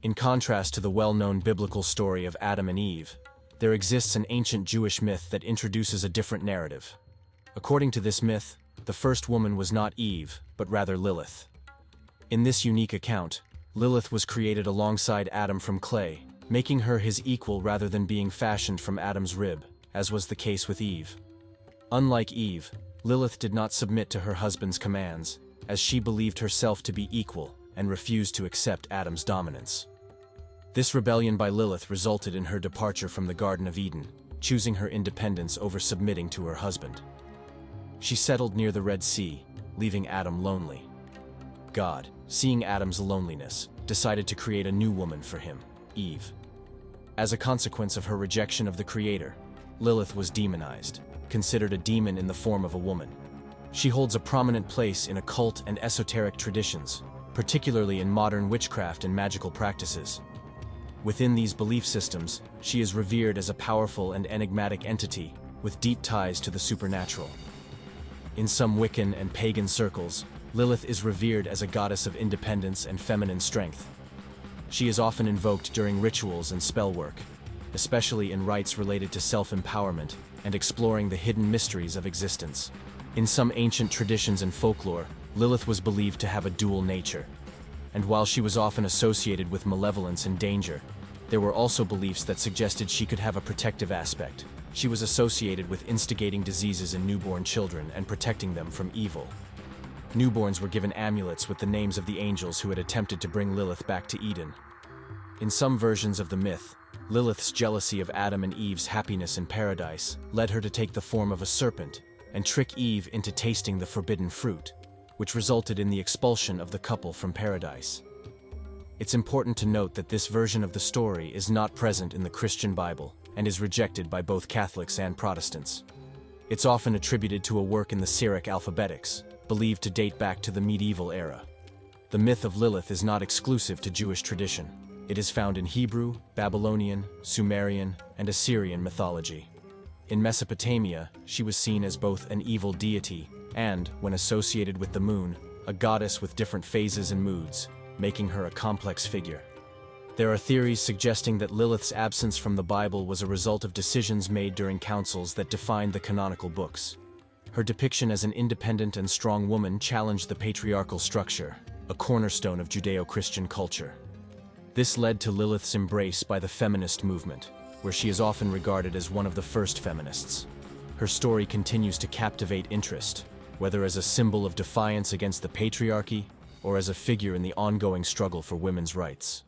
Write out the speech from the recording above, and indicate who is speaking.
Speaker 1: In contrast to the well-known biblical story of Adam and Eve, there exists an ancient Jewish myth that introduces a different narrative. According to this myth, the first woman was not Eve, but rather Lilith. In this unique account, Lilith was created alongside Adam from clay, making her his equal rather than being fashioned from Adam's rib, as was the case with Eve. Unlike Eve, Lilith did not submit to her husband's commands, as she believed herself to be equal and refused to accept Adam's dominance. This rebellion by Lilith resulted in her departure from the Garden of Eden, choosing her independence over submitting to her husband. She settled near the Red Sea, leaving Adam lonely. God, seeing Adam's loneliness, decided to create a new woman for him, Eve. As a consequence of her rejection of the Creator, Lilith was demonized, considered a demon in the form of a woman. She holds a prominent place in occult and esoteric traditions, particularly in modern witchcraft and magical practices. Within these belief systems, she is revered as a powerful and enigmatic entity with deep ties to the supernatural. In some Wiccan and pagan circles, Lilith is revered as a goddess of independence and feminine strength. She is often invoked during rituals and spell work, especially in rites related to self-empowerment and exploring the hidden mysteries of existence. In some ancient traditions and folklore, Lilith was believed to have a dual nature. And while she was often associated with malevolence and danger, there were also beliefs that suggested she could have a protective aspect. She was associated with instigating diseases in newborn children and protecting them from evil. Newborns were given amulets with the names of the angels who had attempted to bring Lilith back to Eden. In some versions of the myth, Lilith's jealousy of Adam and Eve's happiness in paradise led her to take the form of a serpent and trick Eve into tasting the forbidden fruit, which resulted in the expulsion of the couple from paradise. It's important to note that this version of the story is not present in the Christian Bible and is rejected by both Catholics and Protestants. It's often attributed to a work in the Syriac alphabetics, believed to date back to the medieval era. The myth of Lilith is not exclusive to Jewish tradition. It is found in Hebrew, Babylonian, Sumerian, and Assyrian mythology. In Mesopotamia, she was seen as both an evil deity and, when associated with the moon, a goddess with different phases and moods, making her a complex figure. There are theories suggesting that Lilith's absence from the Bible was a result of decisions made during councils that defined the canonical books. Her depiction as an independent and strong woman challenged the patriarchal structure, a cornerstone of Judeo-Christian culture. This led to Lilith's embrace by the feminist movement, where she is often regarded as one of the first feminists. Her story continues to captivate interest, whether as a symbol of defiance against the patriarchy or as a figure in the ongoing struggle for women's rights.